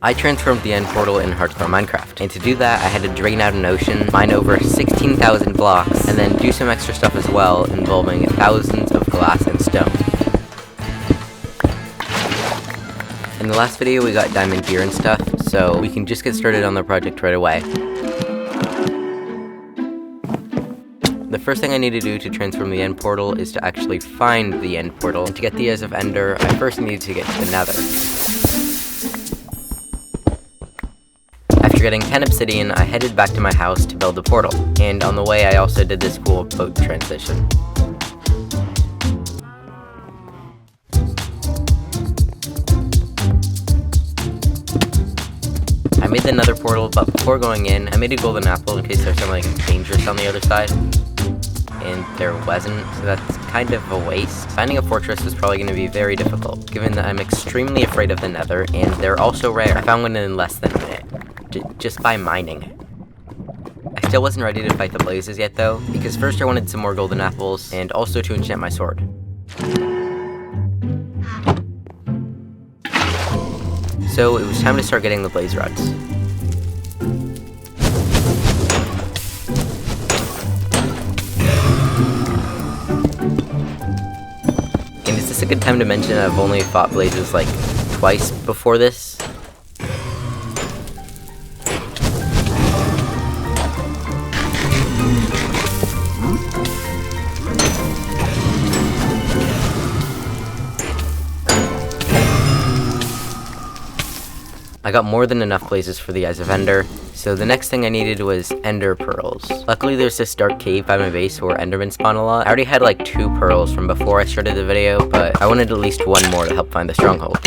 I transformed the end portal in hardcore Minecraft, and to do that I had to drain out an ocean, mine over 16,000 blocks, and then do some extra stuff as well involving thousands of glass and stone. In the last video we got diamond gear and stuff, so we can just get started on the project right away. The first thing I need to do to transform the end portal is to actually find the end portal, and to get the Eyes of Ender, I first need to get to the Nether. After getting 10 obsidian, I headed back to my house to build the portal, and on the way I also did this cool boat transition. I made the Nether portal, but before going in, I made a golden apple in case there's something dangerous on the other side. And there wasn't, so that's kind of a waste. Finding a fortress was probably going to be very difficult, given that I'm extremely afraid of the Nether, and they're also rare. I found one in less than a minute, just by mining. I still wasn't ready to fight the blazes yet though, because first I wanted some more golden apples, and also to enchant my sword. So it was time to start getting the blaze rods. And is this a good time to mention I've only fought blazes like twice before this? I got more than enough blazes for the Eyes of Ender, so the next thing I needed was ender pearls. Luckily there's this dark cave by my base where endermen spawn a lot. I already had like 2 pearls from before I started the video, but I wanted at least 1 more to help find the stronghold.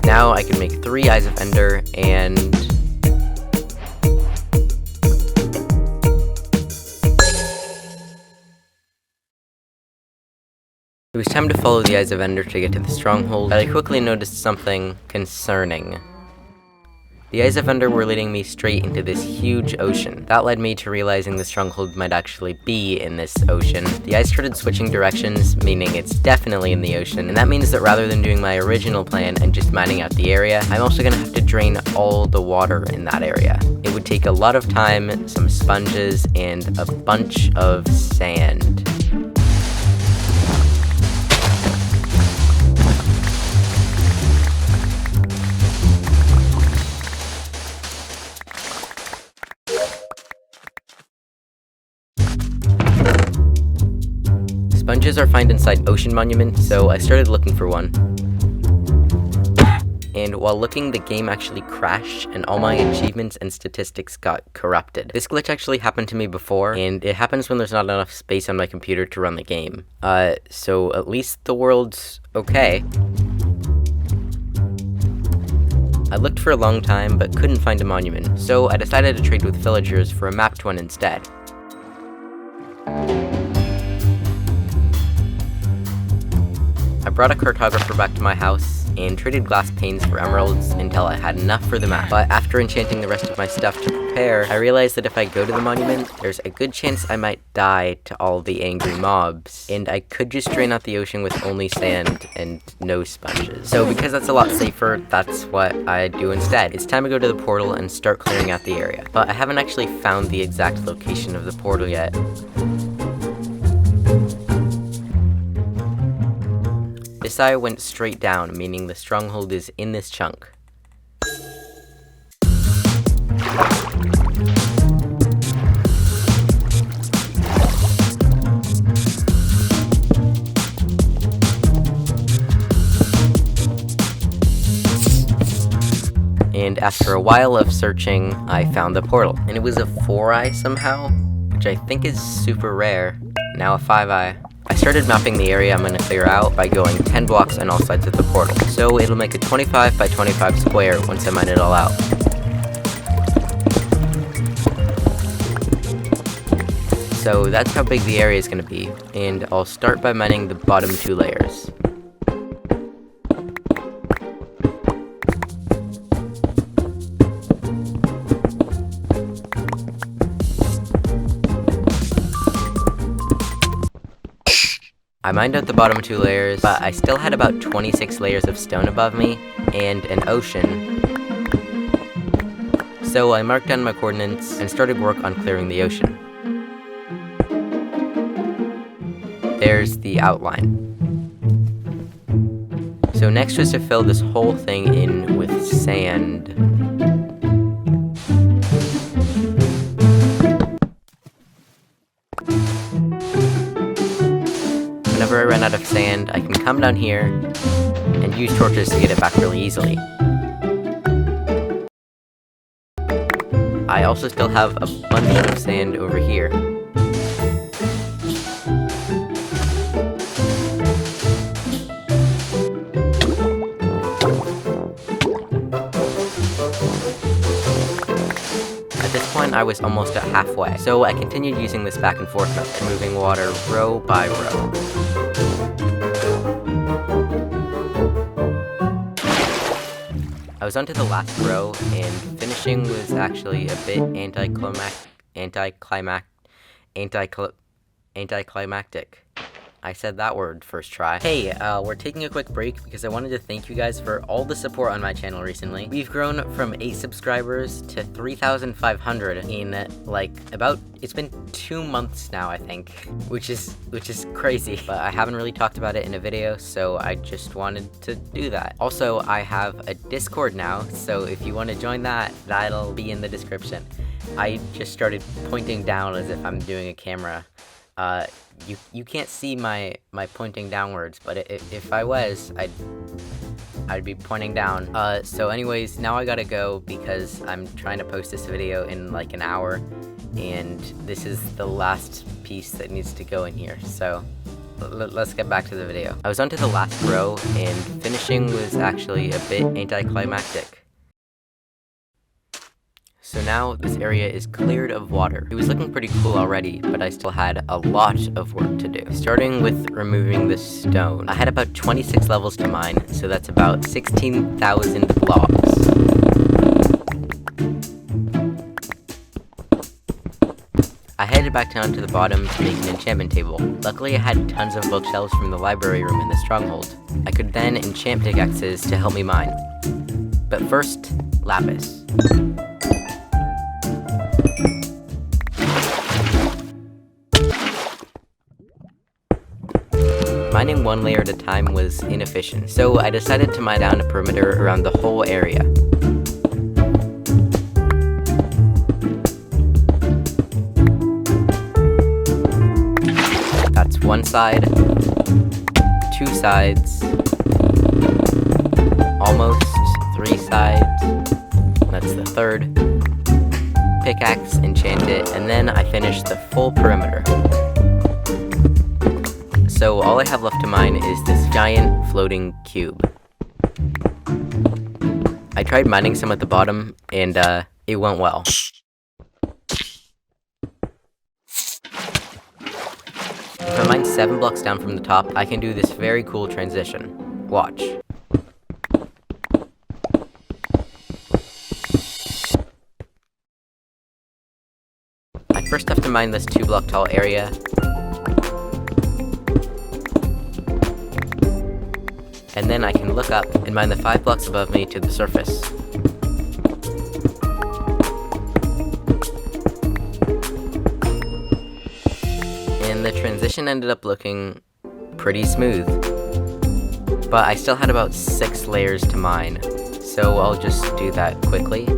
Now I can make 3 Eyes of Ender, and it was time to follow the Eyes of Ender to get to the stronghold, but I quickly noticed something concerning. The Eyes of Ender were leading me straight into this huge ocean. That led me to realizing the stronghold might actually be in this ocean. The eyes started switching directions, meaning it's definitely in the ocean, and that means that rather than doing my original plan and just mining out the area, I'm also gonna have to drain all the water in that area. It would take a lot of time, some sponges, and a bunch of sand. Sponges are found inside ocean monuments, so I started looking for one. And while looking, the game actually crashed, and all my achievements and statistics got corrupted. This glitch actually happened to me before, and it happens when there's not enough space on my computer to run the game. So at least the world's okay. I looked for a long time, but couldn't find a monument, so I decided to trade with villagers for a mapped one instead. I brought a cartographer back to my house and traded glass panes for emeralds until I had enough for the map. But after enchanting the rest of my stuff to prepare, I realized that if I go to the monument, there's a good chance I might die to all the angry mobs, and I could just drain out the ocean with only sand and no sponges. So because that's a lot safer, that's what I do instead. It's time to go to the portal and start clearing out the area. But I haven't actually found the exact location of the portal yet. This eye went straight down, meaning the stronghold is in this chunk. And after a while of searching, I found the portal. And it was a 4-eye somehow, which I think is super rare. Now a 5-eye. I started mapping the area I'm going to clear out by going 10 blocks on all sides of the portal, so it'll make a 25 by 25 square once I mine it all out. So that's how big the area is going to be, and I'll start by mining the bottom 2 layers. I mined out the bottom 2 layers, but I still had about 26 layers of stone above me, and an ocean. So I marked down my coordinates and started work on clearing the ocean. There's the outline. So next was to fill this whole thing in with sand. Whenever I run out of sand, I can come down here and use torches to get it back really easily. I also still have a bunch of sand over here. At this point, I was almost at halfway, so I continued using this back and forth method, moving water row by row. I was onto the last row, and finishing was actually a bit anticlimactic. I said that word first try. Hey, we're taking a quick break because I wanted to thank you guys for all the support on my channel recently. We've grown from 8 subscribers to 3,500 in it's been 2 months now, I think, which is crazy. But I haven't really talked about it in a video, so I just wanted to do that. Also, I have a Discord now, so if you want to join that, that'll be in the description. I just started pointing down as if I'm doing a camera. You can't see my pointing downwards, but if I was, I'd be pointing down. So anyways, now I gotta go because I'm trying to post this video in like an hour, and this is the last piece that needs to go in here, so let's get back to the video. I was onto the last row, and finishing was actually a bit anticlimactic. So now this area is cleared of water. It was looking pretty cool already, but I still had a lot of work to do. Starting with removing the stone. I had about 26 levels to mine, so that's about 16,000 blocks. I headed back down to the bottom to make an enchantment table. Luckily I had tons of bookshelves from the library room in the stronghold. I could then enchant pickaxes to help me mine. But first, lapis. Mining 1 layer at a time was inefficient, so I decided to mine down a perimeter around the whole area. That's 1 side, 2 sides, almost 3 sides, that's the 3rd. Pickaxe, enchant it, and then I finished the full perimeter. So all I have left to mine is this giant floating cube. I tried mining some at the bottom, and it went well. If I mine 7 blocks down from the top, I can do this very cool transition. Watch. I first have to mine this 2 block tall area. And then I can look up and mine the 5 blocks above me to the surface. And the transition ended up looking pretty smooth. But I still had about 6 layers to mine, so I'll just do that quickly.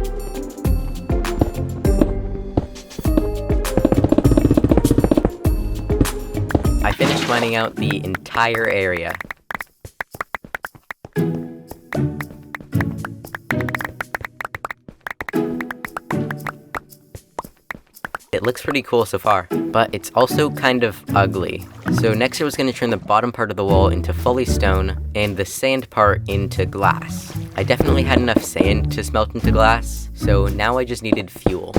I finished mining out the entire area. It looks pretty cool so far, but it's also kind of ugly. So next I was going to turn the bottom part of the wall into fully stone, and the sand part into glass. I definitely had enough sand to smelt into glass, so now I just needed fuel.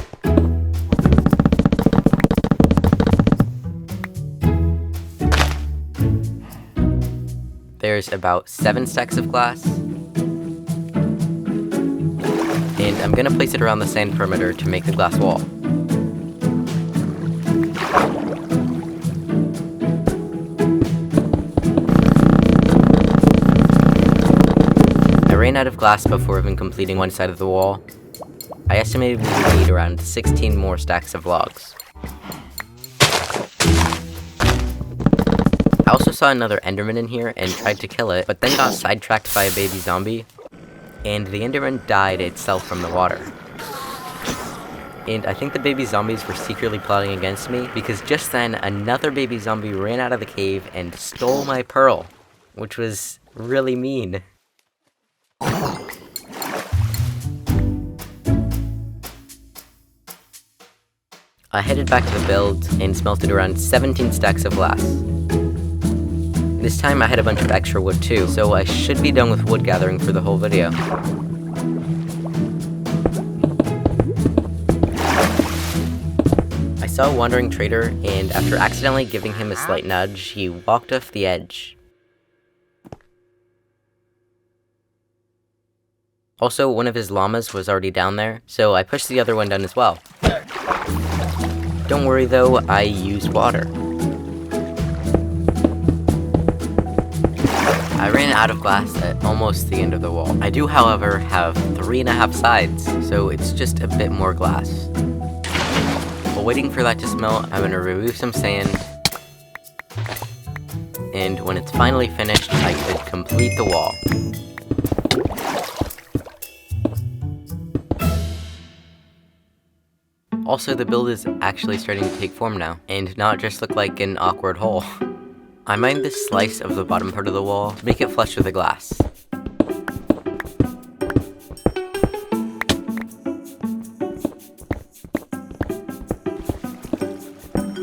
There's about 7 stacks of glass, and I'm going to place it around the sand perimeter to make the glass wall. out of glass before even completing one side of the wall. I estimated we would need around 16 more stacks of logs. I also saw another Enderman in here and tried to kill it, but then got sidetracked by a baby zombie, and the Enderman died itself from the water. And I think the baby zombies were secretly plotting against me, because just then another baby zombie ran out of the cave and stole my pearl, which was really mean. I headed back to the build and smelted around 17 stacks of glass. This time I had a bunch of extra wood too, so I should be done with wood gathering for the whole video. I saw a wandering trader, and after accidentally giving him a slight nudge, he walked off the edge. Also, one of his llamas was already down there, so I pushed the other one down as well. Don't worry though, I used water. I ran out of glass at almost the end of the wall. I do, however, have 3.5 sides, so it's just a bit more glass. While waiting for that to smelt, I'm gonna remove some sand, and when it's finally finished, I could complete the wall. Also, the build is actually starting to take form now, and not just look like an awkward hole. I mined this slice of the bottom part of the wall to make it flush with the glass.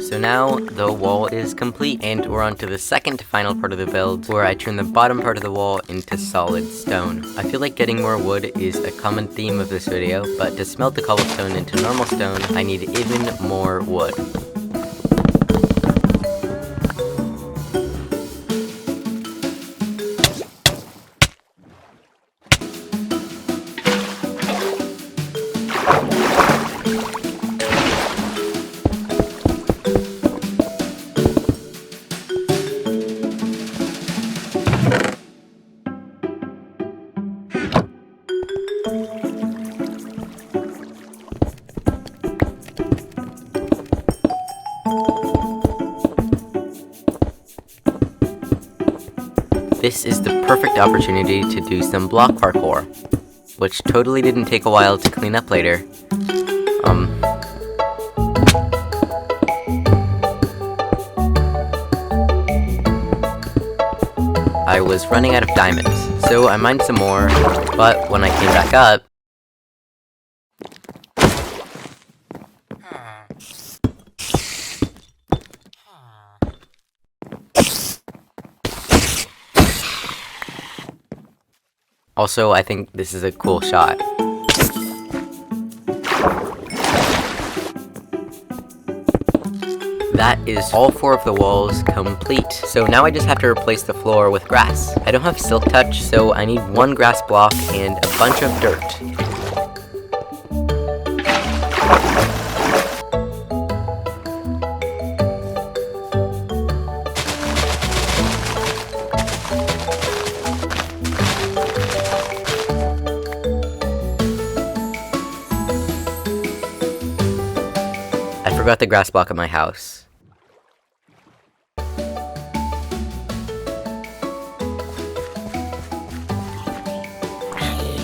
So now, the wall is complete, and we're on to the second final part of the build, where I turn the bottom part of the wall into solid stone. I feel like getting more wood is a common theme of this video, but to smelt the cobblestone into normal stone, I need even more wood. This is the perfect opportunity to do some block parkour, which totally didn't take a while to clean up later. I was running out of diamonds, so I mined some more, but when I came back up, also, I think this is a cool shot. That is all 4 of the walls complete. So now I just have to replace the floor with grass. I don't have silk touch, so I need 1 grass block and a bunch of dirt. I forgot the grass block at my house.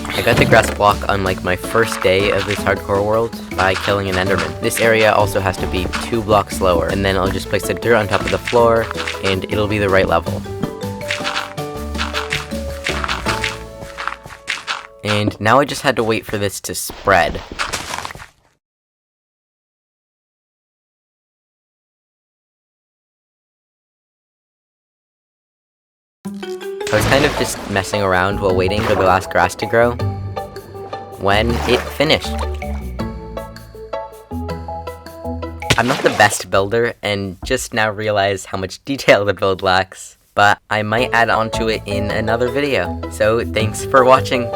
I got the grass block on like my first day of this hardcore world by killing an enderman. This area also has to be 2 blocks lower, and then I'll just place the dirt on top of the floor and it'll be the right level. And now I just had to wait for this to spread. I was kind of just messing around while waiting for the last grass to grow, when it finished. I'm not the best builder, and just now realize how much detail the build lacks, but I might add on to it in another video. So thanks for watching.